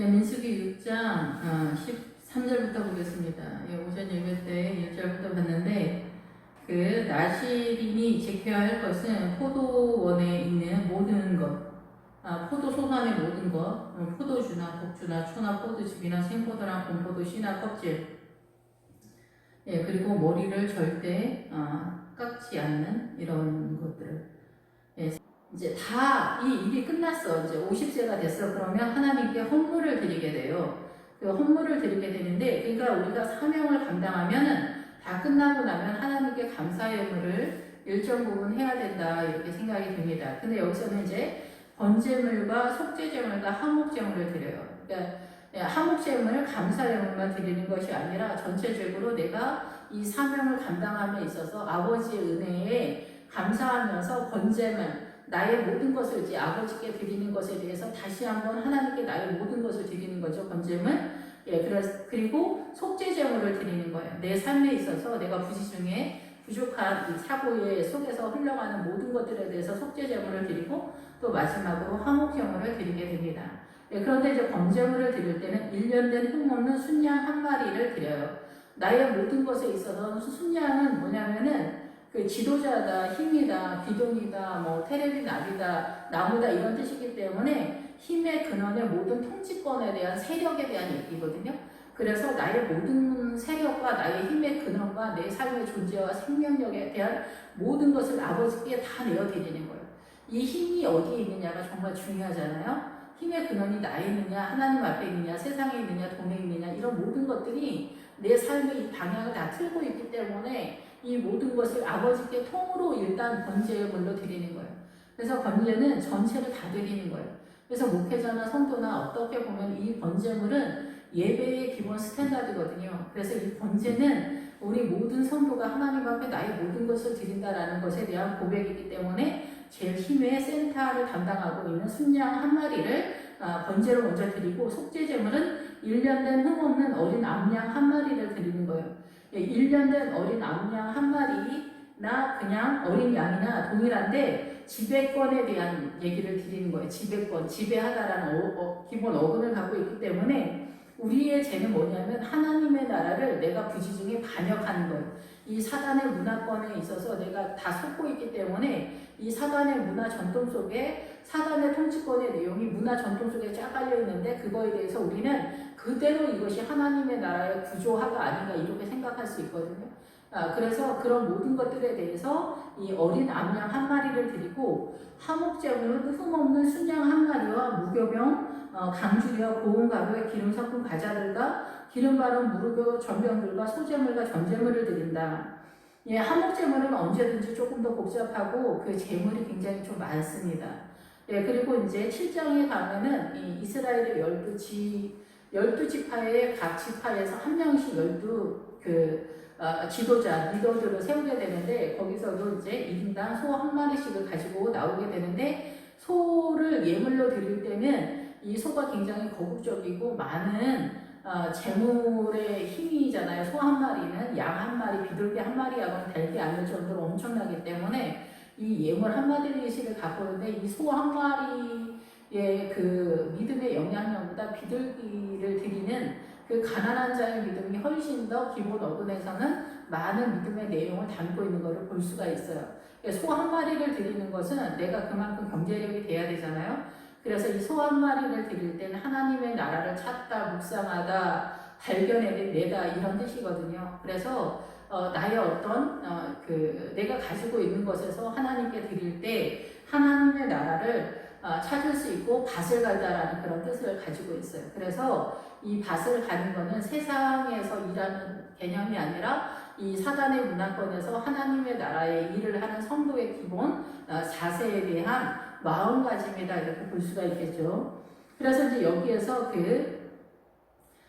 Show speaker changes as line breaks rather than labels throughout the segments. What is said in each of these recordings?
민수기 6장 13절부터 보겠습니다. 오전 예배 때 1절부터 봤는데 나시린이 지켜야 할 것은 포도원에 있는 모든 것, 포도 소산의 모든 것, 포도주나 복주나 초나 포도즙이나 생포도나 공포도 씨나 껍질, 그리고 머리를 절대 깎지 않는 이런 것들. 이제 다 이 일이 끝났어. 이제 50세가 됐어. 그러면 하나님께 헌물을 드리게 돼요. 그 헌물을 드리게 되는데, 그러니까 우리가 사명을 감당하면은 다 끝나고 나면 하나님께 감사의 예물을 일정 부분 해야 된다 이렇게 생각이 듭니다. 근데 여기서는 이제 번제물과 속죄제물과 화목제물을 드려요. 그러니까 화목제물, 감사제물만 드리는 것이 아니라 전체적으로 내가 이 사명을 감당함에 있어서 아버지의 은혜에 감사하면서 번제물 나의 모든 것을 이제 아버지께 드리는 것에 대해서 다시 한번 하나님께 나의 모든 것을 드리는 거죠. 번제물. 그리고 속죄제물을 드리는 거예요. 내 삶에 있어서 내가 부지 중에 부족한 이 사고의 속에서 흘러가는 모든 것들에 대해서 속죄제물을 드리고 또 마지막으로 화목제물을 드리게 됩니다. 그런데 이제 번제물을 드릴 때는 1년 된 흠없는 순양 한 마리를 드려요. 나의 모든 것에 있어서 순양은 뭐냐면은 그 지도자다, 힘이다, 기둥이다, 뭐 테레비 나비다, 나무다 이런 뜻이기 때문에 힘의 근원의 모든 통치권에 대한 세력에 대한 얘기거든요. 그래서 나의 모든 세력과 나의 힘의 근원과 내 삶의 존재와 생명력에 대한 모든 것을 아버지께 다 내어드리는 거예요. 이 힘이 어디에 있느냐가 정말 중요하잖아요. 힘의 근원이 나에 있느냐, 하나님 앞에 있느냐, 세상에 있느냐, 돈에 있느냐 이런 모든 것들이 내 삶의 이 방향을 다 틀고 있기 때문에 이 모든 것을 아버지께 통으로 일단 번제물로 드리는 거예요. 그래서 번제는 전체를 다 드리는 거예요. 그래서 목회자나 성도나 어떻게 보면 이 번제물은 예배의 기본 스탠다드거든요. 그래서 이 번제는 우리 모든 성도가 하나님 앞에 나의 모든 것을 드린다라는 것에 대한 고백이기 때문에 제일 힘의 센터를 담당하고 있는 순양 한 마리를 번제로 먼저 드리고 속죄제물은 1년 된 흠없는 어린 암양 한 마리를 드리는 거예요. 1년 된 어린 암양 한 마리나 그냥 어린 양이나 동일한데 지배권에 대한 얘기를 드리는 거예요. 지배권, 지배하다라는 기본 어근을 갖고 있기 때문에 우리의 죄는 뭐냐면 하나님의 나라를 내가 부지중에 반역하는 거예요. 이 사단의 문화권에 있어서 내가 다 속고 있기 때문에 이 사단의 문화 전통 속에 사단의 통치권의 내용이 문화 전통 속에 쫙 깔려 있는데 그거에 대해서 우리는 그대로 이것이 하나님의 나라의 구조화가 아닌가 이렇게 생각할 수 있거든요. 그래서 그런 모든 것들에 대해서 이 어린 암양 한 마리를 드리고 화목제물은 흠없는 순양 한 마리와 무교병, 강주리와 고운 가루에 기름 섞은 과자들과 기름 바른 무르교 전병들과 소제물과 전제물을 드린다. 화목제물은 언제든지 조금 더 복잡하고 그 제물이 굉장히 좀 많습니다. 그리고 이제 7장에 가면은 이 이스라엘의 12지파의 각 지파에서 한 명씩 12 지도자, 리더들을 세우게 되는데 거기서도 이제 1인당 소 한 마리씩을 가지고 나오게 되는데 소를 예물로 드릴 때는 이 소가 굉장히 거국적이고 많은 재물의 힘이잖아요. 소 한 마리는 양 한 마리, 비둘기 한 마리하고는 달지 않을 정도로 엄청나기 때문에 이 예물 한 마리씩을 갖고 있는데 이 소 한 마리의 그 믿음의 영향력보다 비둘기를 드리는 그 가난한 자의 믿음이 훨씬 더 기본 어근에서는 많은 믿음의 내용을 담고 있는 것을 볼 수가 있어요. 소 한 마리를 드리는 것은 내가 그만큼 경제력이 돼야 되잖아요. 그래서 이 소 한 마리를 드릴 때는 하나님의 나라를 찾다, 묵상하다, 발견해내다 이런 뜻이거든요. 그래서 나의 어떤 내가 가지고 있는 것에서 하나님께 드릴 때 하나님의 나라를 찾을 수 있고 밭을 갈다라는 그런 뜻을 가지고 있어요. 그래서 이 밭을 가는 것은 세상에서 일하는 개념이 아니라 이 사단의 문화권에서 하나님의 나라의 일을 하는 성도의 기본 자세에 대한 마음가짐이다 이렇게 볼 수가 있겠죠. 그래서 이제 여기에서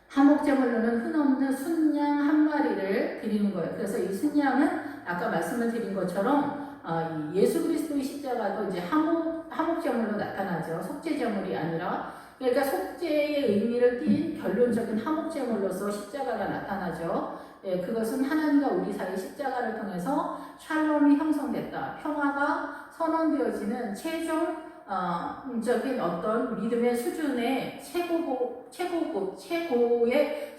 화목제물로는 흔없는 순양 한 마리를 드리는 거예요. 그래서 이 순양은 아까 말씀을 드린 것처럼 예수 그리스도의 십자가도 이제 화목제물로 나타나죠. 속죄제물이 아니라. 그러니까 속죄의 의미를 띤 결론적인 화목제물로서 십자가가 나타나죠. 그것은 하나님과 우리 사이 십자가를 통해서 샬롬이 형성됐다. 평화가 선언되어지는 최종적인 어떤 믿음의 수준의 최고 최고의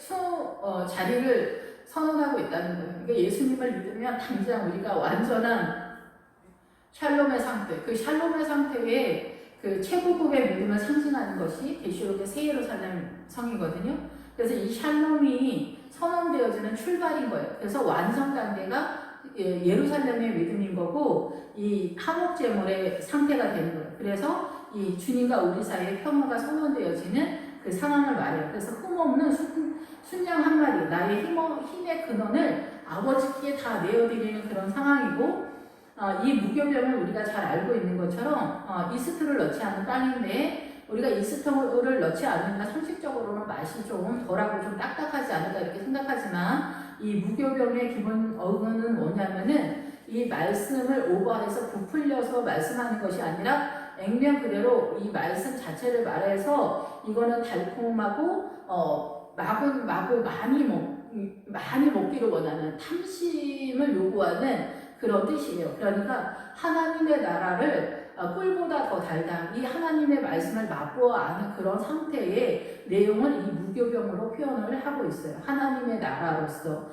자리를 선언하고 있다는 거예요. 그러니까 예수님을 믿으면 당장 우리가 완전한 샬롬의 상태, 그 샬롬의 상태에 그 최고급의 믿음을 상징하는 것이 계시록의 새 예루살렘 성이거든요. 그래서 이 샬롬이 선언되어지는 출발인 거예요. 그래서 완성 단계가 예루살렘의 믿음인 거고 이 한옥제물의 상태가 되는 거예요. 그래서 이 주님과 우리 사이에 평화가 선언되어지는 그 상황을 말해요. 그래서 흠없는 순양 한 마리, 나의 힘의 근원을 아버지께 다 내어드리는 그런 상황이고, 이 무교병을 우리가 잘 알고 있는 것처럼 이스트를 넣지 않은 빵인데 우리가 이스트를 넣지 않으니까 상식적으로는 맛이 좀 덜하고 좀 딱딱하지 않을까 이렇게 생각하지만, 이 무교병의 기본 어근은 뭐냐면은 이 말씀을 오버해서 부풀려서 말씀하는 것이 아니라 액면 그대로 이 말씀 자체를 말해서 이거는 달콤하고 마구 많이 먹기를 원하는 탐심을 요구하는 그런 뜻이에요. 그러니까 하나님의 나라를 꿀보다 더 달다, 이 하나님의 말씀을 맛보아 아는 그런 상태의 내용을 이 무교병으로 표현을 하고 있어요. 하나님의 나라로서.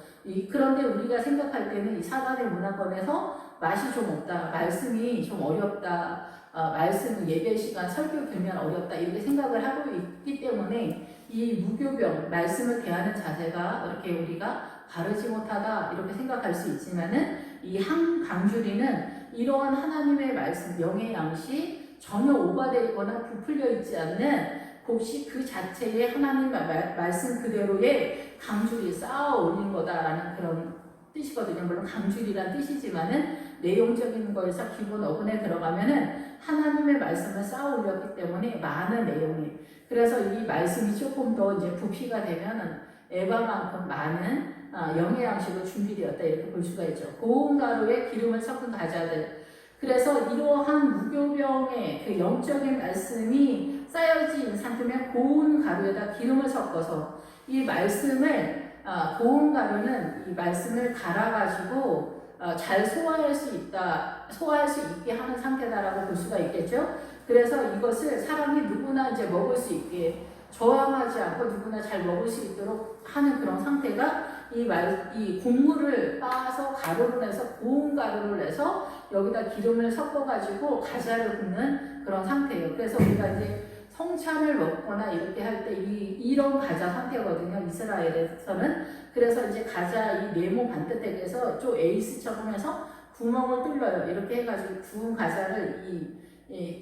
그런데 우리가 생각할 때는 이 사단의 문화권에서 맛이 좀 없다, 말씀이 좀 어렵다, 말씀 예배 시간 설교 들면 어렵다 이렇게 생각을 하고 있기 때문에 이 무교병, 말씀을 대하는 자세가 이렇게 우리가 바르지 못하다 이렇게 생각할 수 있지만은, 이 강주리는 이러한 하나님의 말씀, 영의 양식 전혀 오가되거나 부풀려 있지 않는 곱씹 그 자체의 하나님의 말씀 그대로의 강주리 쌓아 올린 거다라는 그런 뜻이거든요. 물론 강주리란 뜻이지만은 내용적인 거에서 기본 어근에 들어가면은 하나님의 말씀을 쌓아 올렸기 때문에 많은 내용이, 그래서 이 말씀이 조금 더 이제 부피가 되면은 에바만큼 많은 영의 양식으로 준비되었다 이렇게 볼 수가 있죠. 고운 가루에 기름을 섞은 과자들. 그래서 이러한 무교병의 그 영적인 말씀이 쌓여진 상태면 고운 가루에다 기름을 섞어서 이 말씀을 고운 가루는 이 말씀을 갈아가지고 잘 소화할 수 있게 하는 상태다라고 볼 수가 있겠죠. 그래서 이것을 사람이 누구나 이제 먹을 수 있게 저항하지 않고 누구나 잘 먹을 수 있도록 하는 그런 상태가 이 국물을 빻아서 가루를 내서 고운 가루를 내서 여기다 기름을 섞어가지고 과자를 굽는 그런 상태예요. 그래서 우리가 이제 성찬을 먹거나 이렇게 할 때 이런 과자 상태거든요, 이스라엘에서는. 그래서 이제 과자 이 네모 반듯하게서 좀 에이스처럼 해서 구멍을 뚫려요. 이렇게 해가지고 구운 과자를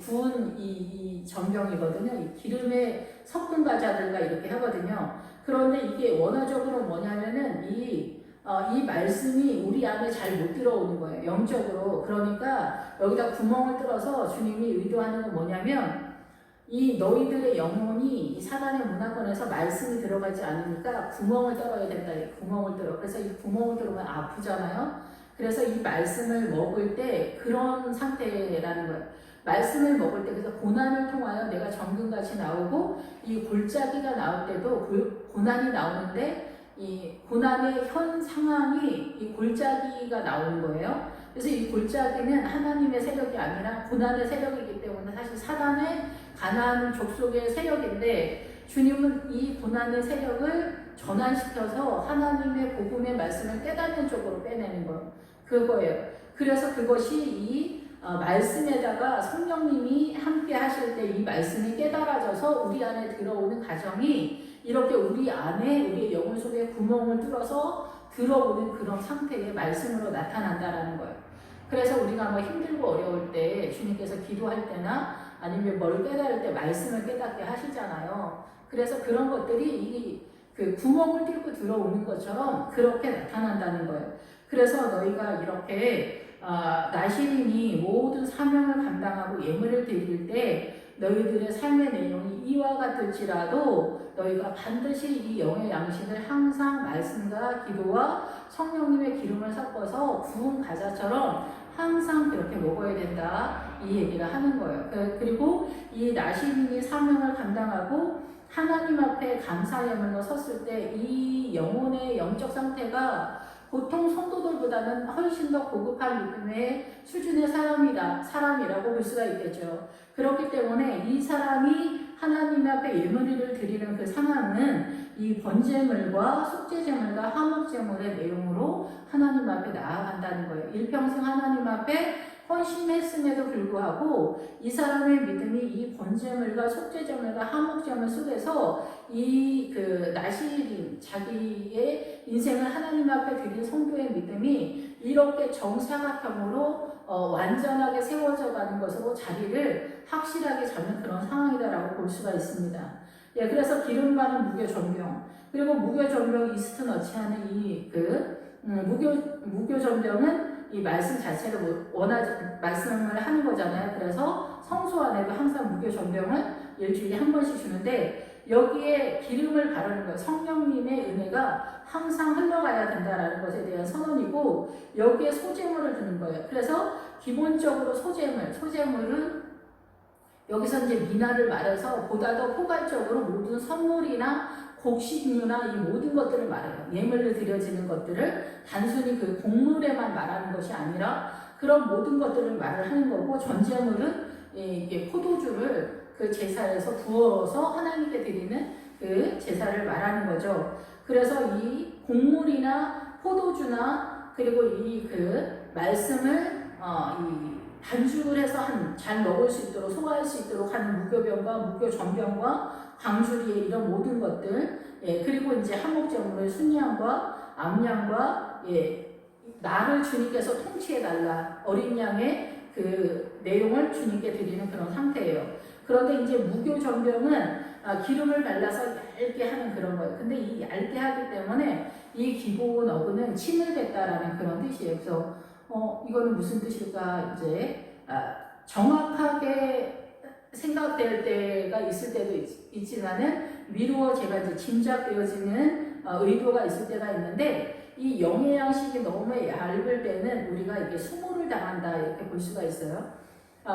구운 이 전병이거든요. 이 기름에 섞은 과자들과 이렇게 하거든요. 그런데 이게 원어적으로 뭐냐면은 이 말씀이 우리 안에 잘 못 들어오는 거예요, 영적으로. 그러니까 여기다 구멍을 뚫어서 주님이 의도하는 건 뭐냐면, 이 너희들의 영혼이 이 사단의 문화권에서 말씀이 들어가지 않으니까 구멍을 뚫어야 된다. 구멍을 뚫어. 그래서 이 구멍을 뚫으면 아프잖아요. 그래서 이 말씀을 먹을 때 그런 상태라는 거예요. 말씀을 먹을 때, 그래서 고난을 통하여 내가 정금같이 나오고, 이 골짜기가 나올 때도 고난이 나오는데 이 고난의 현 상황이 이 골짜기가 나오는 거예요. 그래서 이 골짜기는 하나님의 세력이 아니라 고난의 세력이기 때문에 사실 사단의 가나안 족속의 세력인데, 주님은 이 고난의 세력을 전환시켜서 하나님의 복음의 말씀을 깨닫는 쪽으로 빼내는 그거예요. 그래서 그것이 이 말씀에다가 성령님이 함께 하실 때 이 말씀이 깨달아져서 우리 안에 들어오는 과정이 이렇게 우리 안에 우리의 영혼 속에 구멍을 뚫어서 들어오는 그런 상태의 말씀으로 나타난다라는 거예요. 그래서 우리가 뭐 힘들고 어려울 때 주님께서 기도할 때나 아니면 뭘 깨달을 때 말씀을 깨닫게 하시잖아요. 그래서 그런 것들이 그 구멍을 뚫고 들어오는 것처럼 그렇게 나타난다는 거예요. 그래서 너희가 이렇게 나시린이 모든 사명을 감당하고 예물을 드릴 때 너희들의 삶의 내용이 이와 같을지라도 너희가 반드시 이 영의 양식을 항상 말씀과 기도와 성령님의 기름을 섞어서 구운 과자처럼 항상 그렇게 먹어야 된다, 이 얘기를 하는 거예요. 그리고 이 나시린이 사명을 감당하고 하나님 앞에 감사 예물로 섰을 때 이 영혼의 영적 상태가 보통 성도들보다는 훨씬 더 고급한 느낌의 수준의 사람이라고 볼 수가 있겠죠. 그렇기 때문에 이 사람이 하나님 앞에 예물을 드리는 그 상황은 이 번제물과 속죄제물과 화목제물의 내용으로 하나님 앞에 나아간다는 거예요. 일평생 하나님 앞에 헌신했음에도 불구하고 이 사람의 믿음이 이 번제물과 속죄제물과 화목제물 속에서 이 그 나시린 자기의 인생을 하나님 앞에 드린 성도의 믿음이 이렇게 정사각형으로 완전하게 세워져 가는 것으로 자리를 확실하게 잡는 그런 상황이다라고 볼 수가 있습니다. 예, 그래서 기름 바른 무교 전병, 그리고 무교 전병 이스트 넣지 않은 무교 전병은 이 말씀 자체를 말씀을 하는 거잖아요. 그래서 성소 안에도 항상 무교 전병을 일주일에 한 번씩 주는데 여기에 기름을 바르는 거예요. 성령님의 은혜가 항상 흘러가야 된다라는 것에 대한 선언이고 여기에 소제물을 드는 거예요. 그래서 기본적으로 소제물은 여기서 이제 미나를 말해서 보다 더 포괄적으로 모든 선물이나 곡식류나 이 모든 것들을 말해요. 예물로 드려지는 것들을 단순히 그 곡물에만 말하는 것이 아니라 그런 모든 것들을 말을 하는 거고, 전제물은 이게 포도주를 그 제사에서 부어서 하나님께 드리는 그 제사를 말하는 거죠. 그래서 이 곡물이나 포도주나 그리고 이 그 말씀을 이 반죽을 해서 잘 먹을 수 있도록 소화할 수 있도록 하는 무교병과 무교전병과 광주리에 이런 모든 것들, 예, 그리고 이제 한목제물의 순양과 암양과 나를 주님께서 통치해 달라, 어린 양의 그 내용을 주님께 드리는 그런 상태예요. 그런데 이제 무교전병은 기름을 발라서 얇게 하는 그런 거예요. 근데 이 얇게 하기 때문에 이 기본 어근은 침을 뱉다라는 그런 뜻이에요. 그래서 이거는 무슨 뜻일까? 이제 정확하게 생각될 때가 있을 때도 있지만은 미루어 제가 이제 짐작되어지는 의도가 있을 때가 있는데, 이 영의 양식이 너무 얇을 때는 우리가 이게 수모를 당한다 이렇게 볼 수가 있어요.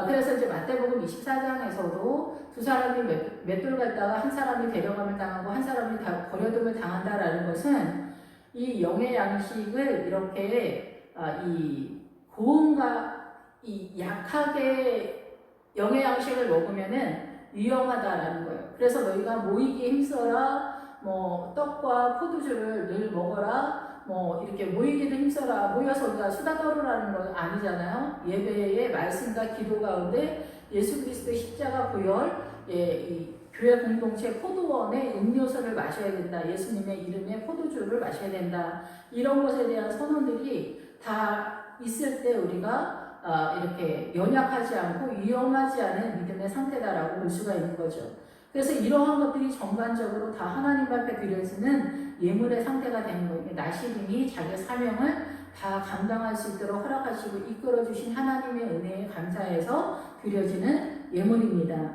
그래서 이제 마태복음 24장에서도 두 사람이 맷돌 갔다가 한 사람이 데려감을 당하고 한 사람이 버려둠을 당한다라는 것은 이 영의 양식을 이렇게 이 고음과 이 약하게 영의 양식을 먹으면은 위험하다라는 거예요. 그래서 너희가 모이기에 힘써라, 뭐 떡과 포도주를 늘 먹어라, 뭐 이렇게 모이기도 힘써라, 모여서 우리가 수다 떨으라는 건 아니잖아요. 예배의 말씀과 기도 가운데 예수 그리스도의 십자가 보혈, 이 교회 공동체 포도원의 음료수를 마셔야 된다, 예수님의 이름의 포도주를 마셔야 된다, 이런 것에 대한 선언들이 다 있을 때 우리가 이렇게 연약하지 않고 위험하지 않은 믿음의 상태다라고 볼 수가 있는 거죠. 그래서 이러한 것들이 전반적으로 다 하나님 앞에 드려지는 예물의 상태가 되는 거예요. 나시림이 자기의 사명을 다 감당할 수 있도록 허락하시고 이끌어주신 하나님의 은혜에 감사해서 드려지는 예물입니다.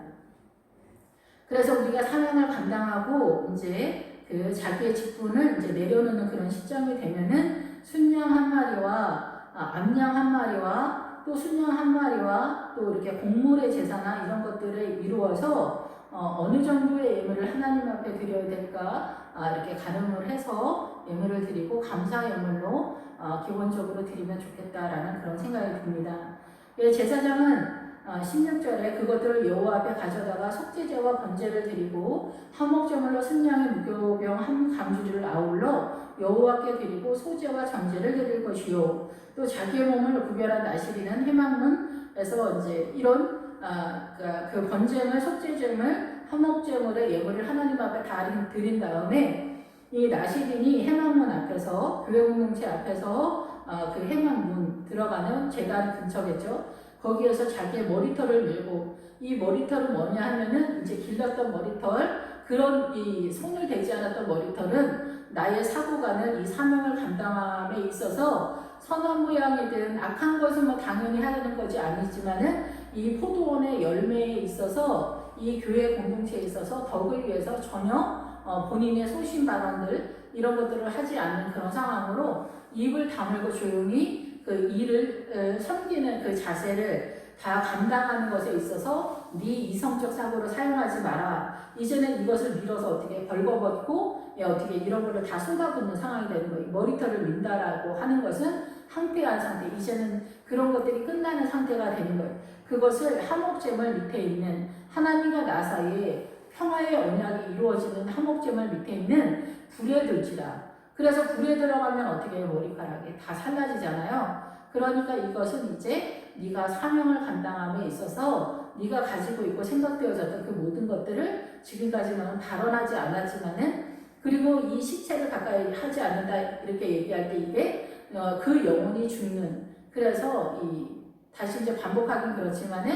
그래서 우리가 사명을 감당하고 이제 그 자기의 직분을 이제 내려놓는 그런 시점이 되면은 순양 한 마리와 암양 한 마리와 또 순양 한 마리와 또 이렇게 곡물의 제사나 이런 것들을 이루어서 어느 정도의 예물을 하나님 앞에 드려야 될까 이렇게 가늠을 해서 예물을 드리고 감사 예물로 기본적으로 드리면 좋겠다라는 그런 생각이 듭니다. 제사장은 16절에 그것들을 여호와 앞에 가져다가 속죄제와 번제를 드리고 화목제물로 순양의 무교병 한 강주리를 아울러 여호와께 드리고 소제와 정제를 드릴 것이요, 또 자기의 몸을 구별한 나시리는 해망문에서 이제 이런 그 번제물, 속죄제물, 화목제물의 예물을 하나님 앞에 다 드린 다음에 이 나시린이 해망문 앞에서, 교회 공동체 앞에서 그 해망문 들어가는 제단 근처겠죠. 거기에서 자기의 머리털을 밀고, 이 머리털은 뭐냐 하면은 이제 길렀던 머리털, 그런 이 손을 대지 않았던 머리털은 나의 사고가는 이 사명을 감당함에 있어서 선한 모양이든 악한 것은 뭐 당연히 하는 것이 아니지만은 이 포도원의 열매에 있어서 이 교회 공동체에 있어서 덕을 위해서 전혀 본인의 소신 발언들 이런 것들을 하지 않는 그런 상황으로 입을 다물고 조용히 그 일을 섬기는 그 자세를 다 감당하는 것에 있어서 네 이성적 사고를 사용하지 마라. 이제는 이것을 밀어서 어떻게 벌거벗고 어떻게 이런 거를 다 쏟아붓는 상황이 되는 거예요. 머리털을 민다라고 하는 것은 항폐한 상태, 이제는 그런 것들이 끝나는 상태가 되는 거예요. 그것을 한옥제물 밑에 있는 하나님과 나 사이에
평화의 언약이 이루어지는 화목제물 밑에 있는 불에 들지라. 그래서 불에 들어가면 어떻게 해요? 머리카락이 다 살라지잖아요. 그러니까 이것은 이제 네가 사명을 감당함에 있어서 네가 가지고 있고 생각되어졌던 그 모든 것들을 지금까지는 발언하지 않았지만은, 그리고 이 시체를 가까이 하지 않는다 이렇게 얘기할 때 이게 그 영혼이 죽는, 그래서 다시 이제 반복하긴 그렇지만은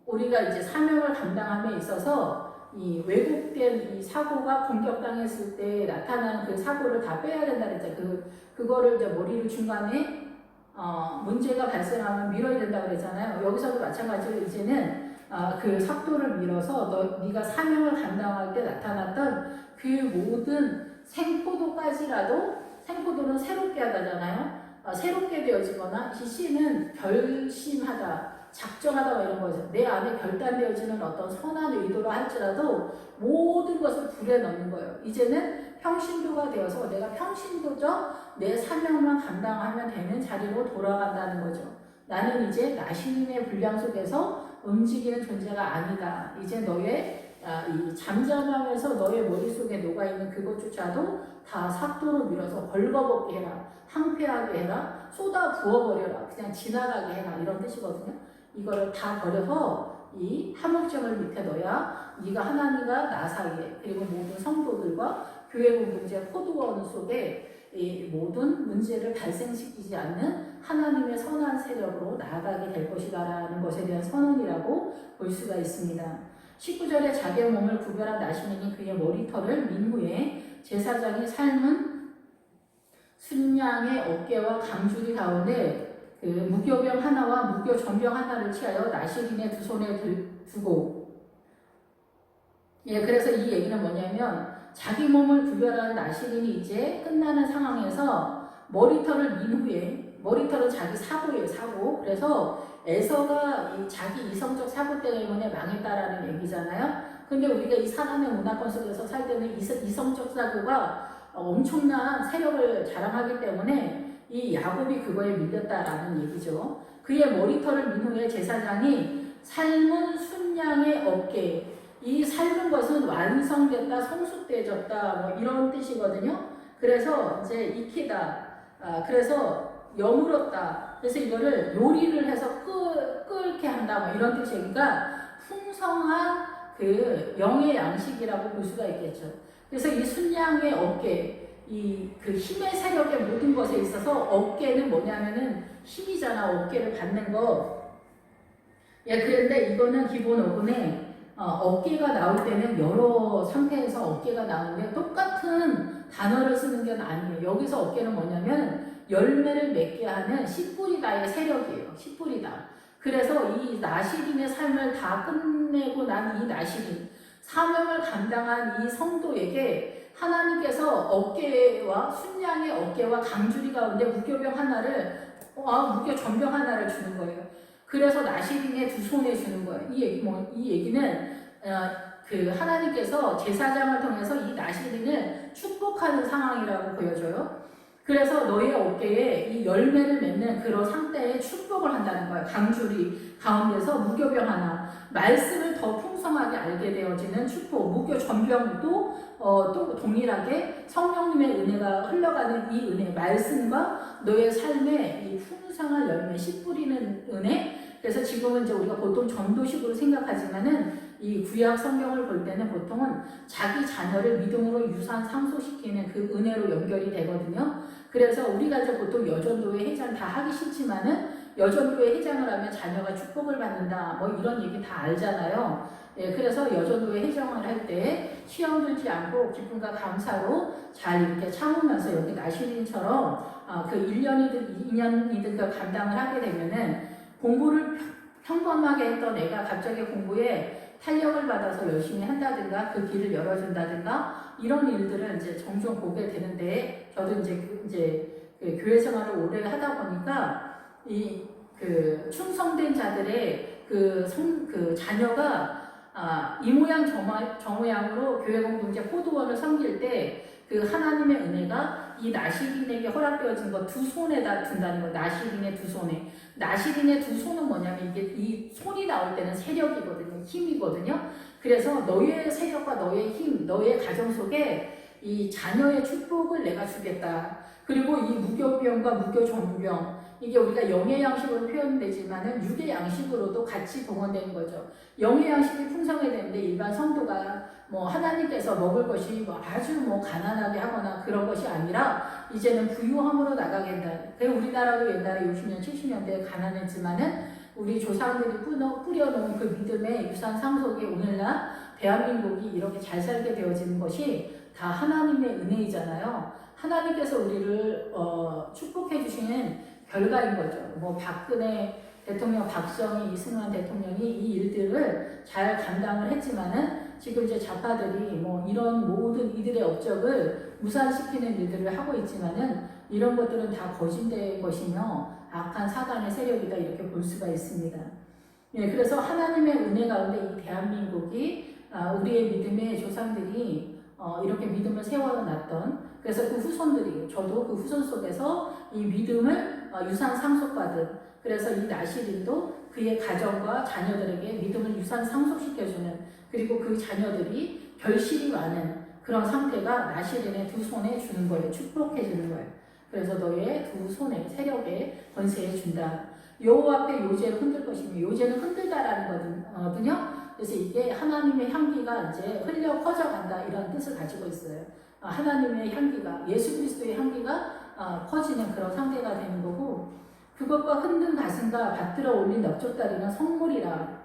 우리가 이제 사명을 감당함에 있어서 이 왜곡된 이 사고가 공격당했을 때 나타나는 그 사고를 다 빼야 된다 그랬잖아요. 그거를 이제 머리를 중간에 문제가 발생하면 밀어야 된다 그랬잖아요. 여기서도 마찬가지로 이제는 그 삭도를 밀어서 네가 사명을 감당할 때 나타났던 그 모든 생포도까지라도, 생포도는 새롭게 하다잖아요. 새롭게 되어지거나, 이 씨는 결심하다, 작정하다 이런 거죠. 내 안에 결단되어지는 어떤 선한 의도라 할지라도 모든 것을 불에 넣는 거예요. 이제는 평신도가 되어서 내가 평신도적 내 사명만 감당하면 되는 자리로 돌아간다는 거죠. 나는 이제 나시림의 분량 속에서 움직이는 존재가 아니다. 이제 너의 이 잠잠하면서 너의 머릿속에 녹아있는 그것조차도 다 삭도로 밀어서 벌거벗게 해라, 항폐하게 해라, 쏟아 부어버려라, 그냥 지나가게 해라, 이런 뜻이거든요. 이거를 다 버려서 이 화목제물 밑에 넣어야 네가 하나님과 나 사이에, 그리고 모든 성도들과 교회 공동체 포도원 속에 이 모든 문제를 발생시키지 않는 하나님의 선한 세력으로 나아가게 될 것이다라는 것에 대한 선언이라고 볼 수가 있습니다. 19절에 자기의 몸을 구별한 나시민이 그의 머리털을 민 후에 제사장이 삶은 순양의 어깨와 강줄이 가운데 그 무교병 하나와 무교전병 하나를 취하여 나시린의 두 손에 두고, 그래서 이 얘기는 뭐냐면 자기 몸을 구별하는 나시린이 이제 끝나는 상황에서 머리털을 민 후에, 머리털은 자기 사고예요, 사고. 그래서 에서가 자기 이성적 사고 때문에 망했다라는 얘기잖아요. 근데 우리가 이 사람의 문화권 속에서 살 때는 이성적 사고가 엄청난 세력을 자랑하기 때문에 이 야곱이 그거에 밀렸다라는 얘기죠. 그의 머리털을 민 후에 제사장이 삶은 순양의 어깨, 이 삶은 것은 완성됐다, 성숙되어졌다, 뭐 이런 뜻이거든요. 그래서 이제 익히다, 그래서 여물었다. 그래서 이거를 요리를 해서 끓게 한다, 뭐 이런 뜻이에요. 그러니까 풍성한 그 영의 양식이라고 볼 수가 있겠죠. 그래서 이 순양의 어깨, 그 힘의 세력의 모든 것에 있어서 어깨는 뭐냐면은 힘이잖아, 어깨를 받는 거. 그런데 이거는 기본 어근에 어깨가 나올 때는 여러 상태에서 어깨가 나오는데 똑같은 단어를 쓰는 게 아니에요. 여기서 어깨는 뭐냐면 열매를 맺게 하는 씨뿌리다의 세력이에요. 씨뿌리다. 그래서 이 나시린의 삶을 다 끝내고 난 이 나시린, 사명을 감당한 이 성도에게 하나님께서 어깨와 순양의 어깨와 강주리 가운데 무교병 하나를, 무교전병 하나를 주는 거예요. 그래서 나시린의 두 손에 주는 거예요. 이 얘기는 그 하나님께서 제사장을 통해서 이 나시린을 축복하는 상황이라고 보여져요. 그래서 너의 어깨에 이 열매를 맺는 그런 상태에 축복을 한다는 거예요. 강주리 가운데서 무교병 하나, 말씀을 더 풍성하게 알게 되어지는 축복. 무교전병도 또 동일하게 성령님의 은혜가 흘러가는 이 은혜, 말씀과 너의 삶에 이 풍성한 열매, 씨 뿌리는 은혜. 그래서 지금은 이제 우리가 보통 전도식으로 생각하지만은 이 구약 성경을 볼 때는 보통은 자기 자녀를 믿음으로 유산 상속시키는 그 은혜로 연결이 되거든요. 그래서 우리가 이제 보통 여전도회 회장 다 하기 싫지만은 여전도회 회장을 하면 자녀가 축복을 받는다, 뭐 이런 얘기 다 알잖아요. 그래서 여전도회 회장을 할 때 시험 들지 않고 기쁨과 감사로 잘 이렇게 참으면서 여기 나시린처럼 그 1년이든 2년이든 그 감당을 하게 되면은 공부를 평범하게 했던 애가 갑자기 공부에 탄력을 받아서 열심히 한다든가 그 길을 열어준다든가 이런 일들을 이제 종종 보게 되는데, 저도 이제 그 교회 생활을 오래 하다 보니까 그 충성된 자들의 그 자녀가 이 모양 저 모양으로 교회 공동체 포도원을 섬길 때 그 하나님의 은혜가 이 나시린에게 허락되어진 거 두 손에다 둔다는 거. 나시린의 두 손에. 나시린의 두 손은 뭐냐면 이게 이 손이 나올 때는 세력이거든요. 힘이거든요. 그래서 너의 세력과 너의 힘, 너의 가정 속에 이 자녀의 축복을 내가 주겠다. 그리고 이 무교병과 무교존병, 이게 우리가 영의 양식으로 표현되지만은 육의 양식으로도 같이 동원되는 거죠. 영의 양식이 풍성해야 되는데 일반 성도가 뭐 하나님께서 먹을 것이 뭐 아주 뭐 가난하게 하거나 그런 것이 아니라 이제는 부유함으로 나가게 된다. 우리나라도 옛날에 60년, 70년대에 가난했지만은 우리 조상들이 뿌려놓은 그 믿음의 유산 상속이 오늘날 대한민국이 이렇게 잘 살게 되어지는 것이 다 하나님의 은혜이잖아요. 하나님께서 우리를 축복해 주시는 결과인 거죠. 뭐 박근혜 대통령, 박정희, 이승만 대통령이 이 일들을 잘 감당을 했지만은 지금 이제 좌파들이 뭐 이런 모든 이들의 업적을 무산시키는 일들을 하고 있지만은 이런 것들은 다 거짓된 것이며 악한 사단의 세력이다 이렇게 볼 수가 있습니다. 예, 그래서 하나님의 은혜 가운데 이 대한민국이 우리의 믿음의 조상들이 이렇게 믿음을 세워놨던, 그래서 그 후손들이, 저도 그 후손 속에서 이 믿음을 유산 상속받은, 그래서 이 나시린도 그의 가정과 자녀들에게 믿음을 유산 상속시켜주는, 그리고 그 자녀들이 결실이 많은 그런 상태가 나시린의 두 손에 주는 거예요. 축복해 주는 거예요. 그래서 너의 두 손에 세력에 권세해 준다. 여호와 앞에 요제를 흔들 것이며, 요제는 흔들다라는 거거든요. 그래서 이게 하나님의 향기가 이제 흘려 퍼져간다 이런 뜻을 가지고 있어요. 하나님의 향기가, 예수 그리스도의 향기가 퍼지는 그런 상태가 되는 거고, 그것과 흔든 가슴과 받들어 올린 넓적다리는 성물이라.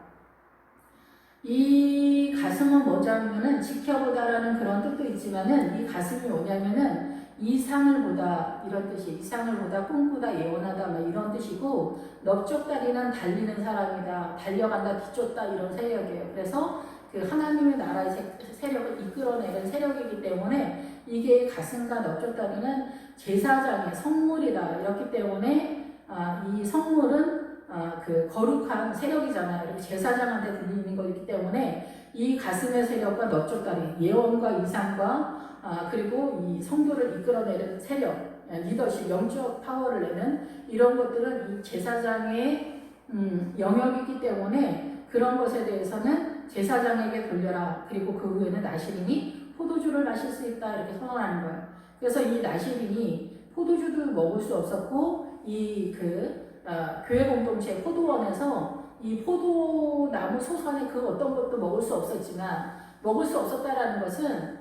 이 가슴은 뭐냐면은 지켜보다라는 그런 뜻도 있지만은 이 가슴이 뭐냐면은 이상을 보다 이런 뜻이, 이상을 보다 꿈꾸다 예언하다 뭐 이런 뜻이고, 넓적다리는 달리는 사람이다, 달려간다, 뒤쫓다 이런 세력이에요. 그래서 그 하나님의 나라의 세력을 이끌어내는 세력이기 때문에 이게 가슴과 넓적다리는 제사장의 성물이다. 이렇기 때문에 이 성물은 그 거룩한 세력이잖아요. 이렇게 제사장한테 들리는 거기 때문에 이 가슴의 세력과 넓적다리, 예언과 이상과 그리고 이 성도를 이끌어내는 세력, 리더십, 영적 파워를 내는 이런 것들은 이 제사장의 영역이기 때문에 그런 것에 대해서는 제사장에게 돌려라. 그리고 그 후에는 나시린이 포도주를 마실 수 있다. 이렇게 선언하는 거예요. 그래서 이 나시린이 포도주도 먹을 수 없었고, 교회 공동체 포도원에서 이 포도나무 소산의 그 어떤 것도 먹을 수 없었지만, 먹을 수 없었다라는 것은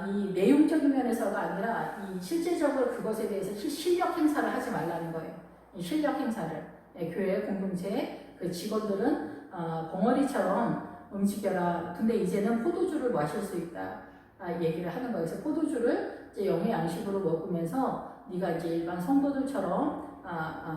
이 내용적인 면에서가 아니라 이 실제적으로 그것에 대해서 실력 행사를 하지 말라는 거예요. 이 실력 행사를. 교회 공동체 그 직원들은 벙어리처럼 움직여라. 근데 이제는 포도주를 마실 수 있다. 얘기를 하는 거예요. 그래서 포도주를 이제 영의 양식으로 먹으면서 네가 이제 일반 성도들처럼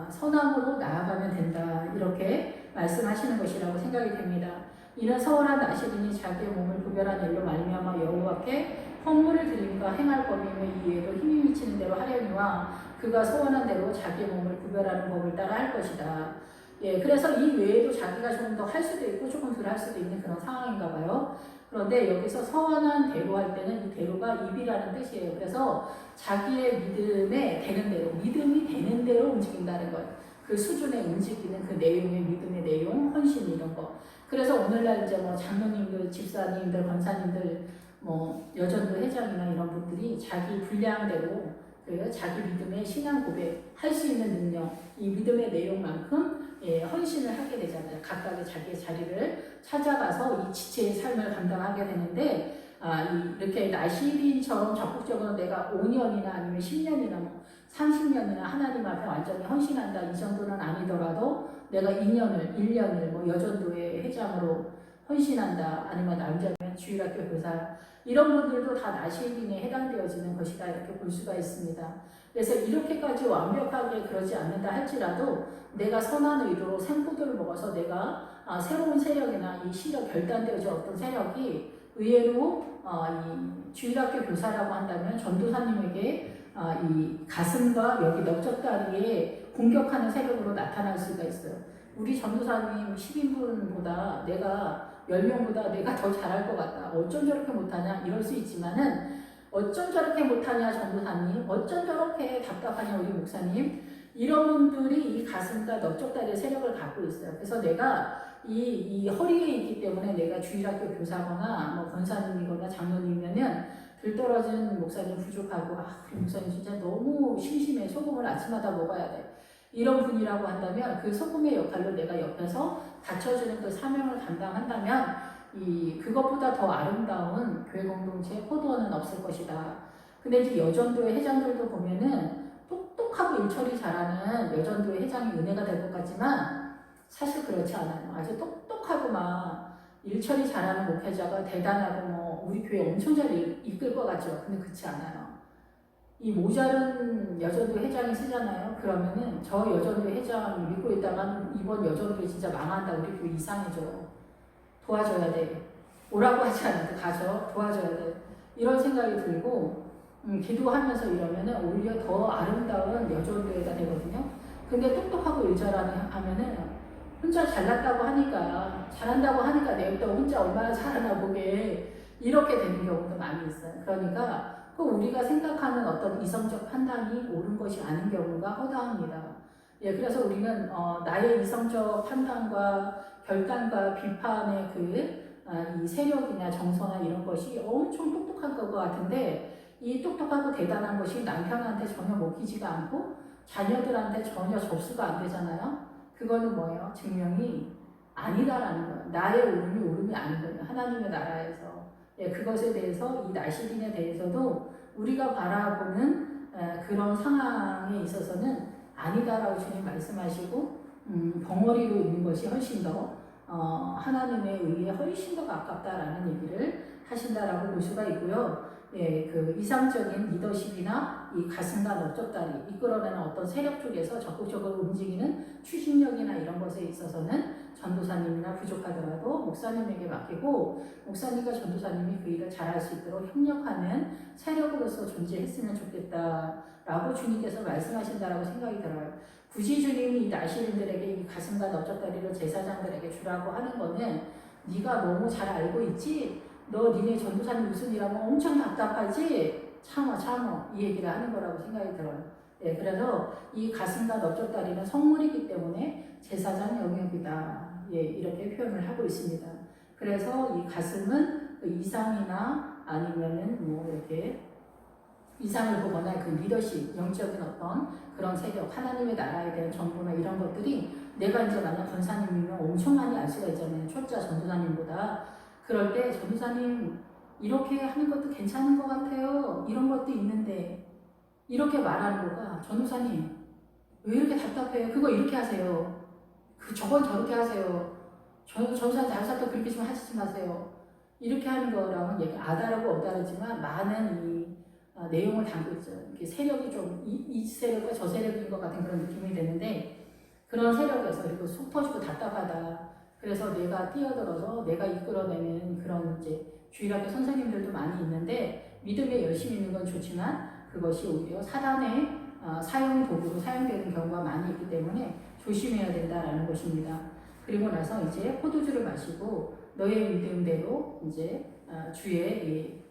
선함으로 나아가면 된다. 이렇게 말씀하시는 것이라고 생각이 됩니다. 이는 서원한 나시린이 자기의 몸을 구별한 일로 말미암아 여호와께 헌물을 드림과 행할 법이며 이에도 힘이 미치는 대로 하려니와 그가 서원한 대로 자기의 몸을 구별하는 법을 따라 할 것이다. 예, 그래서 이 외에도 자기가 조금 더 할 수도 있고 조금 덜 할 수도 있는 그런 상황인가 봐요. 그런데 여기서 서원한 대로 할 때는 이 대로가 입이라는 뜻이에요. 그래서 자기의 믿음에 되는 대로, 믿음이 되는 대로 움직인다는 거예요. 그 수준에 움직이는 그 내용의 믿음의 내용, 헌신 이런 거. 그래서 오늘날 이제 뭐 장로님들, 집사님들, 권사님들, 뭐 여전도 회장이나 이런 분들이 자기 분량대로 그 자기 믿음의 신앙 고백 할 수 있는 능력, 이 믿음의 내용만큼 헌신을 하게 되잖아요. 각각의 자기의 자리를 찾아가서 이 지체의 삶을 감당하게 되는데, 이렇게 나시린처럼 적극적으로 내가 5년이나 아니면 10년이나 뭐 30년이나 하나님 앞에 완전히 헌신한다 이 정도는 아니더라도 내가 2년을, 1년을 뭐 여전도의 회장으로 헌신한다, 아니면 남자면 주일학교 교사, 이런 분들도 다 나시린에 해당되어지는 것이다 이렇게 볼 수가 있습니다. 그래서 이렇게까지 완벽하게 그러지 않는다 할지라도 내가 선한 의도로 생포도를 먹어서 내가 새로운 세력이나 이 시력 결단되어진 어떤 세력이 의외로 이 주일학교 교사라고 한다면 전도사님에게 이 가슴과 여기 넓적다리에 공격하는 세력으로 나타날 수가 있어요. 우리 전도사님 10인분보다 내가 10명보다 내가 더 잘할 것 같다. 어쩜 저렇게 못하냐 이럴 수 있지만은 어쩜 저렇게 못하냐 전도사님, 어쩜 저렇게 답답하냐 우리 목사님, 이런 분들이 이 가슴과 넓적다리의 세력을 갖고 있어요. 그래서 내가 이 허리에 있기 때문에 내가 주일학교 교사거나 뭐 권사님이거나 장로님이면은 들떨어진 목사님 부족하고 우리 목사님 진짜 너무 심심해, 소금을 아침마다 먹어야 돼, 이런 분이라고 한다면 그 소금의 역할로 내가 옆에서 받쳐주는 그 사명을 감당한다면 그것보다 더 아름다운 교회 공동체 포도원은 없을 것이다. 근데 이제 여전도의 회장들도 보면은 똑똑하고 일처리 잘하는 여전도의 회장이 은혜가 될 것 같지만 사실 그렇지 않아요. 아주 똑똑하고 막 일처리 잘하는 목회자가 대단하고 뭐 우리 교회 엄청 잘 이끌 것 같죠. 근데 그렇지 않아요. 이 모자른 여전도 회장이 쓰잖아요. 그러면은 저 여전도 회장 믿고 있다가 이번 여전도 진짜 망한다. 우리 교회 이상해져. 도와줘야 돼. 오라고 하지 않아도 가죠. 도와줘야 돼. 이런 생각이 들고 기도하면서 이러면은 오히려 더 아름다운 여전도회가 되거든요. 근데 똑똑하고 일잘하면은 혼자 잘났다고 하니까, 잘한다고 하니까 내가 또 혼자 얼마나 잘하나 보게 이렇게 되는 경우도 많이 있어요. 그러니까 우리가 생각하는 어떤 이성적 판단이 옳은 것이 아닌 경우가 허다합니다. 예, 그래서 우리는 나의 이성적 판단과 결단과 비판의 이 세력이나 정서나 이런 것이 엄청 똑똑한 것 같은데, 이 똑똑하고 대단한 것이 남편한테 전혀 먹히지가 않고 자녀들한테 전혀 접수가 안 되잖아요. 그거는 뭐예요? 증명이 아니다라는 거예요. 나의 옳음이 아닌 거예요. 하나님의 나라에서. 예, 그것에 대해서 이 나시린에 대해서도 우리가 바라보는 그런 상황에 있어서는 아니다라고 주님 말씀하시고 벙어리로 있는 것이 훨씬 더 하나님의 의에 훨씬 더 가깝다라는 얘기를 하신다라고 볼 수가 있고요. 예, 그 이상적인 리더십이나 이 가슴과 넓적다리 이끌어내는 어떤 세력 쪽에서 적극적으로 움직이는 추진력이나 이런 것에 있어서는 전도사님이나 부족하더라도 목사님에게 맡기고 목사님과 전도사님이 그 일을 잘할 수 있도록 협력하는 세력으로서 존재했으면 좋겠다라고 주님께서 말씀하신다라고 생각이 들어요. 굳이 주님이 이 나시린들에게 이 가슴과 넓적다리를 제사장들에게 주라고 하는 거는 네가 너무 잘 알고 있지? 너 니네 전도사님 무슨 일하면 엄청 답답하지? 참아 이 얘기를 하는 거라고 생각이 들어요. 예, 그래서 이 가슴과 넓적다리는 성물이기 때문에 제사장 영역이다. 예, 이렇게 표현을 하고 있습니다. 그래서 이 가슴은 그 이상이나 아니면은 뭐 이렇게 이상을 보거나 그 리더십, 영적인 어떤 그런 세력, 하나님의 나라에 대한 정보나 이런 것들이 내가 이제 만약 권사님이면 엄청 많이 알 수가 있잖아요. 초짜 전도사님보다. 그럴 때 전도사님 이렇게 하는 것도 괜찮은 것 같아요. 이런 것도 있는데 이렇게 말하는 거가 전도사님 왜 이렇게 답답해요? 그거 이렇게 하세요. 저건 저렇게 하세요. 전도사님 다른 사람도 그렇게 좀 하시지 마세요. 이렇게 하는 거랑은 얘가 아다르고 어다르지만 많은 내용을 담고 있어요. 이렇게 세력이 좀 이 세력과 저 세력인 것 같은 그런 느낌이 드는데 그런 세력에서 그리고 속 터지고 답답하다. 그래서 내가 뛰어들어서 내가 이끌어내는 그런 이제 주일학교 선생님들도 많이 있는데 믿음에 열심히 있는 건 좋지만 그것이 오히려 사단의 사용 도구로 사용되는 경우가 많이 있기 때문에 조심해야 된다라는 것입니다. 그리고 나서 이제 포도주를 마시고 너의 믿음대로 이제 주의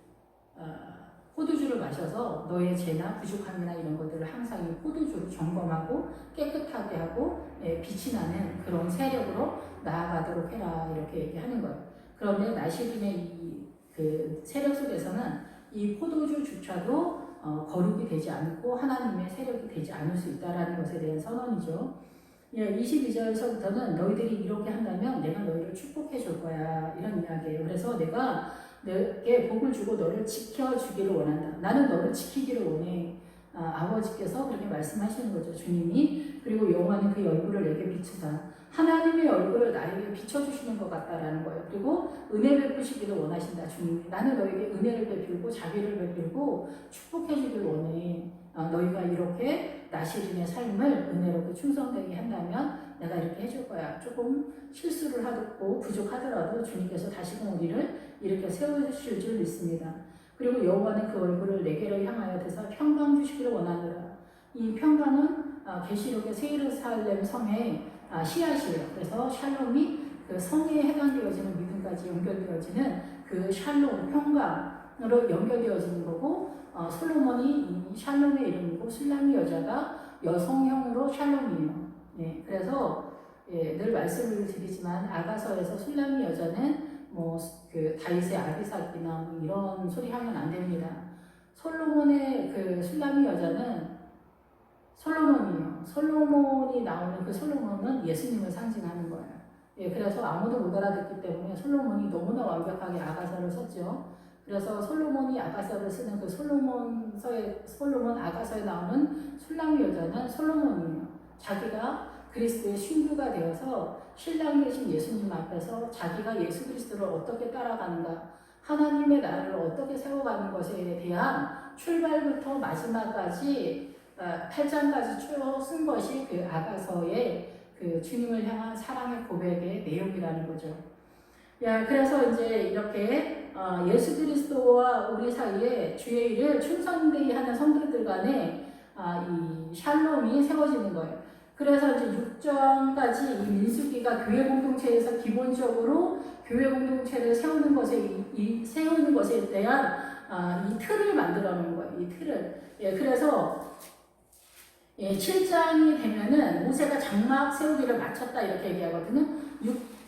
포도주를 마셔서 너의 죄나 부족함이나 이런 것들을 항상 이 포도주로 점검하고 깨끗하게 하고 빛이 나는 그런 세력으로 나아가도록 해라 이렇게 얘기하는 거예요. 그런데 나시린의 그 세력 속에서는 이 포도주조차도 거룩이 되지 않고 하나님의 세력이 되지 않을 수 있다라는 것에 대한 선언이죠. 22절에서부터는 너희들이 이렇게 한다면 내가 너희를 축복해 줄 거야 이런 이야기예요. 그래서 내가 너에게 복을 주고 너를 지켜주기를 원한다. 나는 너를 지키기를 원해. 아버지께서 그렇게 말씀하시는 거죠. 주님이. 그리고 여호와는 그의 얼굴을 내게 비추다. 하나님의 얼굴을 나에게 비춰주시는 것 같다라는 거예요. 그리고 은혜 베푸시기를 원하신다. 주님이. 나는 너에게 은혜를 베풀고 자비를 베풀고 축복해주기를 원해. 너희가 이렇게 나시린의 삶을 은혜롭고 충성되게 한다면 내가 이렇게 해줄 거야. 조금 실수를 하고 부족하더라도 주님께서 다시금 우리를 이렇게 세우실 줄 믿습니다. 그리고 여호와는 그 얼굴을 내게로 향하여 대서 평강 주시기를 원하노라. 이 평강은 계시록의 새 예루살렘 성의 씨앗이에요. 그래서 샬롬이 그 성에 해당되어지는 믿음까지 연결되어지는 그 샬롬 평강, 여자로 연결되어지는 거고 솔로몬이 이 샬롬의 이름이고 술람이 여자가 여성형으로 샬롬이에요. 예, 그래서 예, 늘 말씀을 드리지만 아가서에서 술람이 여자는 뭐 그 다윗의 아비삭이나 뭐 이런 소리 하면 안 됩니다. 솔로몬의 그 술람이 여자는 솔로몬이에요. 솔로몬이 나오는 그 솔로몬은 예수님을 상징하는 거예요. 예, 그래서 아무도 못 알아듣기 때문에 솔로몬이 너무나 완벽하게 아가서를 썼죠. 그래서 솔로몬이 아가서를 쓰는 그 솔로몬 아가서에 나오는 술람이 여자는 솔로몬이에요. 자기가 그리스도의 신부가 되어서 신랑 되신 예수님 앞에서 자기가 예수 그리스도를 어떻게 따라가는가, 하나님의 나라를 어떻게 세워가는 것에 대한 출발부터 마지막까지 8장까지 쭉 쓴 것이 그 아가서의 그 주님을 향한 사랑의 고백의 내용이라는 거죠. 야, 그래서 이제 이렇게 예수 그리스도와 우리 사이에 주의 일을 충성되이 하는 성도들 간에 이 샬롬이 세워지는 거예요. 그래서 이제 6장까지 이 민수기가 교회 공동체에서 기본적으로 교회 공동체를 세우는 것에 대한 이 틀을 만들어 놓은 거예요. 이 틀을. 예, 그래서 7장이 되면은 모세가 장막 세우기를 마쳤다 이렇게 얘기하거든요.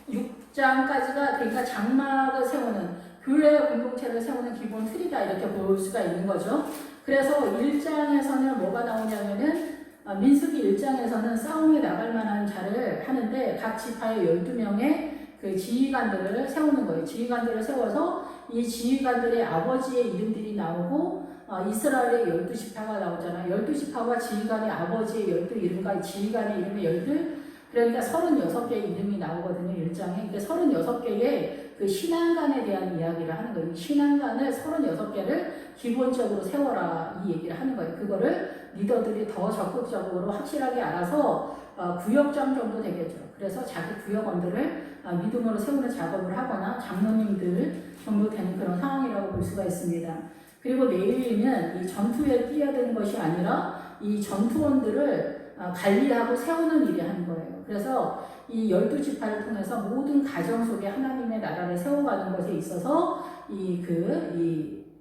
6장까지가 그러니까 장막을 세우는 교회 공동체를 세우는 기본 틀이다 이렇게 볼 수가 있는 거죠. 그래서 1장에서는 뭐가 나오냐면은 민수기 1장에서는 싸움에 나갈 만한 자를 하는데 각 지파의 12명의 그 지휘관들을 세우는 거예요. 지휘관들을 세워서 이 지휘관들의 아버지의 이름들이 나오고 이스라엘의 12지파가 나오잖아요. 12지파와 지휘관의 아버지의 12이름과 지휘관의 이름의 12, 그러니까 36개의 이름이 나오거든요. 1장에. 그러니까 36개의 그 신앙관에 대한 이야기를 하는 거예요. 신앙관을 36개를 기본적으로 세워라 이 얘기를 하는 거예요. 그거를 리더들이 더 적극적으로 확실하게 알아서 구역장 정도 되겠죠. 그래서 자기 구역원들을 믿음으로 세우는 작업을 하거나 장로님들 정도 되는 그런 상황이라고 볼 수가 있습니다. 그리고 레위인은 이 전투에 뛰어드는 것이 아니라 이 전투원들을 관리하고 세우는 일을 하는 거예요. 그래서 이 12지파를 통해서 모든 가정 속에 하나님의 나라를 세워가는 것에 있어서 이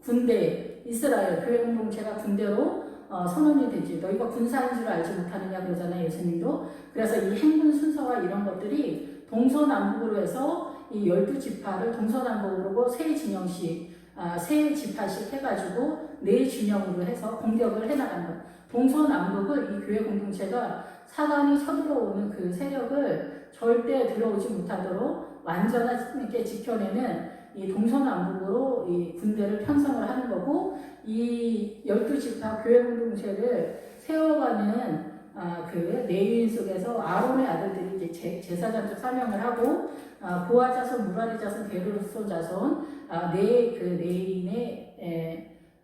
군대, 이스라엘 교회 공동체가 군대로 선언이 되지. 너희가 군사인 줄 알지 못하느냐 그러잖아요, 예수님도. 그래서 이 행군 순서와 이런 것들이 동서남북으로 해서 이 12지파를 동서남북으로 세 진영씩, 세 지파씩 해가지고 네 진영으로 해서 공격을 해나가는 거예요. 동서남북을 이 교회 공동체가 사단이 쳐들어오는 그 세력을 절대 들어오지 못하도록 완전하게 지켜내는 이 동서남북으로 이 군대를 편성을 하는 거고, 이 12지파 교회 공동체를 세워가는 그 레위인 속에서 아론의 아들들이 이제 제사장적 사명을 하고, 보아 자손, 무라리 자손, 게르손 자손 레위인의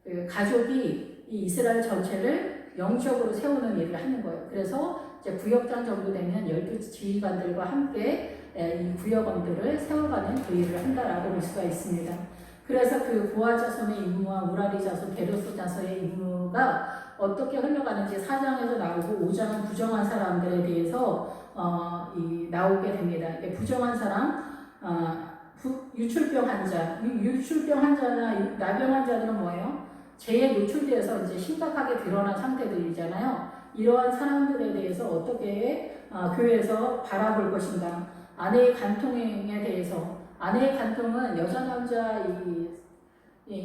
그 가족이 이 이스라엘 전체를 영적으로 세우는 일을 하는 거예요. 그래서 이제 구역장 정도 되면 12지휘관들과 함께 이 구역원들을 세워가는 그 일을 한다라고 볼 수가 있습니다. 그래서 그 보아 자손의 임무와 무라리 자손, 게르손 자손의 임무가 어떻게 흘러가는지 4장에서 나오고 5장은 부정한 사람들에 대해서 나오게 됩니다. 부정한 사람, 유출병 환자, 유출병 환자나 나병 환자들은 뭐예요? 죄에 노출돼서 이제 심각하게 드러난 상태들이잖아요. 이러한 사람들에 대해서 어떻게 교회에서 바라볼 것인가? 아내의 간통에 대해서, 아내의 간통은 여자 남자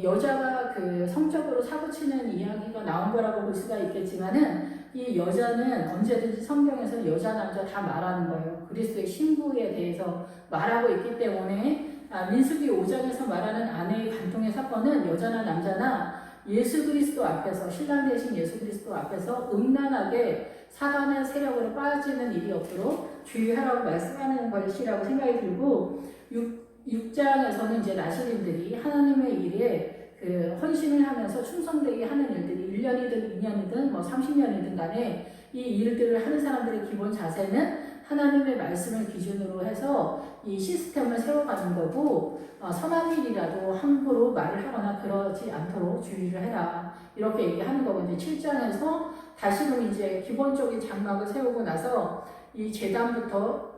여자가 그 성적으로 사고치는 이야기가 나온 거라고 볼 수가 있겠지만은, 이 여자는 언제든지 성경에서 여자 남자 다 말하는 거예요. 그리스도의 신부에 대해서 말하고 있기 때문에 민수기 5장에서 말하는 아내의 간통의 사건은 여자나 남자나 예수 그리스도 앞에서, 신랑 되신 예수 그리스도 앞에서 음란하게 사단의 세력으로 빠지는 일이 없도록 주의하라고 말씀하는 것이라고 생각이 들고, 6장에서는 이제 나시린들이 하나님의 일에 그 헌신을 하면서 충성되게 하는 일들이 1년이든 2년이든 뭐 30년이든 간에 이 일들을 하는 사람들의 기본 자세는 하나님의 말씀을 기준으로 해서 이 시스템을 세워가는 거고, 선한 일이라도 함부로 말을 하거나 그러지 않도록 주의를 해라 이렇게 얘기하는 거거든요. 7장에서 다시금 이제 기본적인 장막을 세우고 나서 이 제단부터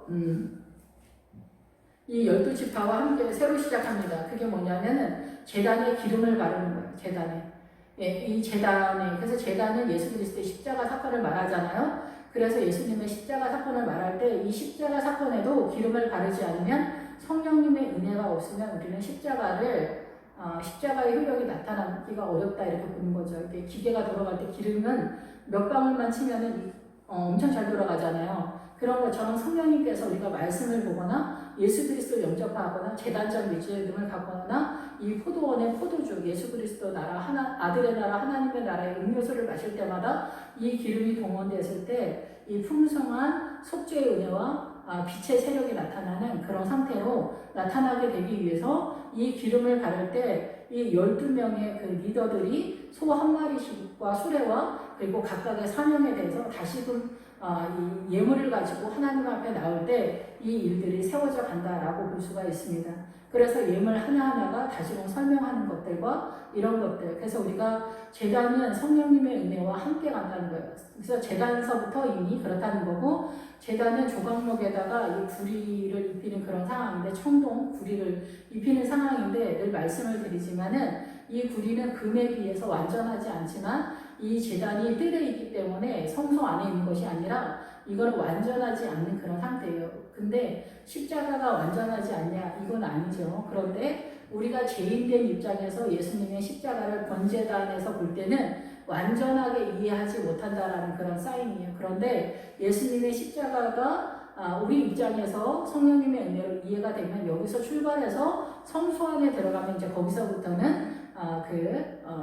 이 12지파와 함께 새로 시작합니다. 그게 뭐냐면은 제단에 기름을 바르는 거예요. 제단에. 예, 이 제단에. 그래서 제단은 예수 그리스도의 십자가 사건을 말하잖아요. 그래서 예수님의 십자가 사건을 말할 때 이 십자가 사건에도 기름을 바르지 않으면 성령님의 은혜가 없으면 우리는 십자가의 효력이 나타나기가 어렵다 이렇게 보는 거죠. 이렇게 기계가 돌아갈 때 기름은 몇 방울만 치면은 엄청 잘 돌아가잖아요. 그런 것처럼 성령님께서 우리가 말씀을 보거나 예수 그리스도 영접하거나 제단적 믿음을 갖거나 이 포도원의 포도주 예수 그리스도 나라 아들의 나라 하나님의 나라의 음료수를 마실 때마다 이 기름이 동원됐을 때 이 풍성한 속죄의 은혜와 빛의 세력이 나타나는 그런 상태로 나타나게 되기 위해서 이 기름을 바를 때 이 12명의 그 리더들이 소 한 마리씩과 수레와 그리고 각각의 사명에 대해서 다시금 이 예물을 가지고 하나님 앞에 나올 때 이 일들이 세워져 간다라고 볼 수가 있습니다. 그래서 예물 하나하나가 다시금 설명하는 것들과 이런 것들. 그래서 우리가 제단은 성령님의 은혜와 함께 간다는 거예요. 그래서 제단서부터 이미 그렇다는 거고, 제단은 조각목에다가 이 구리를 입히는 그런 상황인데, 청동 구리를 입히는 상황인데, 늘 말씀을 드리지만은 이 구리는 금에 비해서 완전하지 않지만 이 제단이 뜰에 있기 때문에 성소 안에 있는 것이 아니라 이거는 완전하지 않는 그런 상태예요. 근데 십자가가 완전하지 않냐? 이건 아니죠. 그런데 우리가 죄인된 입장에서 예수님의 십자가를 번제단에서 볼 때는 완전하게 이해하지 못한다라는 그런 사인이에요. 그런데 예수님의 십자가가 우리 입장에서 성령님의 은혜로 이해가 되면 여기서 출발해서 성소 안에 들어가면 이제 거기서부터는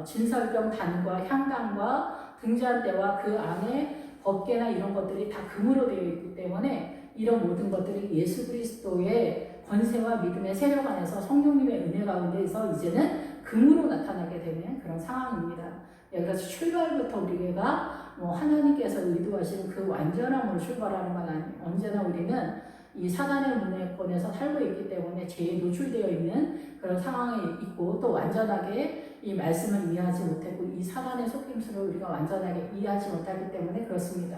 진설병 단과 향단과 등잔대와 그 안에 법계나 이런 것들이 다 금으로 되어 있기 때문에 이런 모든 것들이 예수 그리스도의 권세와 믿음의 세력 안에서 성령님의 은혜 가운데서 이제는 금으로 나타나게 되는 그런 상황입니다. 그래서 출발부터 우리가 하나님께서 의도하시는 그 완전함으로 출발하는 건 아니에요. 언제나 우리는 이 사단의 문화권에서 살고 있기 때문에 죄에 노출되어 있는 그런 상황에 있고 또 완전하게 이 말씀을 이해하지 못했고 이 사단의 속임수를 우리가 완전하게 이해하지 못하기 때문에 그렇습니다.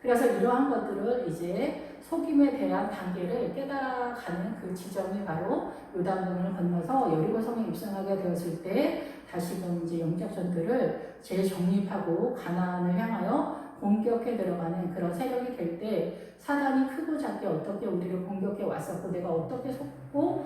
그래서 이러한 것들을 이제 속임에 대한 단계를 깨달아가는 그 지점이 바로 요단강을 건너서 여리고성에 입성하게 되었을 때 다시금 이제 영적 전투를 재정립하고 가나안을 향하여 공격해 들어가는 그런 세력이 될 때 사단이 크고 작게 어떻게 우리를 공격해 왔었고 내가 어떻게 속고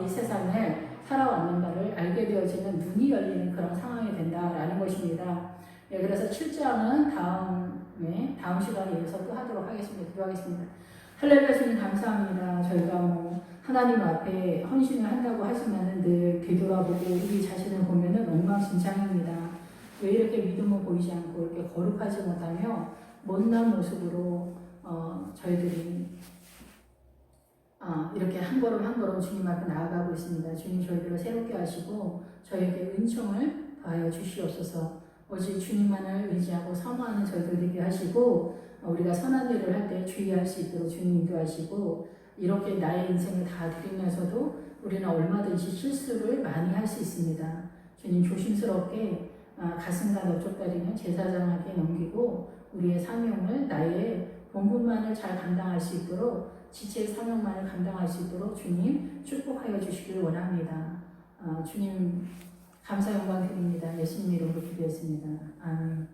이 세상을 살아왔는가를 알게 되어지는 눈이 열리는 그런 상황이 된다라는 것입니다. 네, 그래서 7장은 다음 시간에 이어서 또 하도록 하겠습니다. 기도하겠습니다. 할렐루야 주님 감사합니다. 저희가 하나님 앞에 헌신을 한다고 하지만은 늘 되돌아보고 우리 자신을 보면은 엉망진창입니다. 왜 이렇게 믿음을 보이지 않고 이렇게 거룩하지 못하며 못난 모습으로 저희들이 이렇게 한 걸음 한 걸음 주님 앞에 나아가고 있습니다. 주님 저희들을 새롭게 하시고 저희에게 은총을 더하여 주시옵소서. 오직 주님만을 의지하고 사모하는 저희들 되게 하시고 우리가 선한 일을 할 때 주의할 수 있도록 주님 인도하시고 이렇게 나의 인생을 다 드리면서도 우리는 얼마든지 실수를 많이 할 수 있습니다. 주님 조심스럽게 가슴과 넓적다리는 제사장에게 넘기고 우리의 사명을 나의 본분만을 잘 감당할 수 있도록 지체의 사명만을 감당할 수 있도록 주님 축복하여 주시길 원합니다. 주님 감사 영광 드립니다. 예수님 이름으로 기도했습니다. 아멘.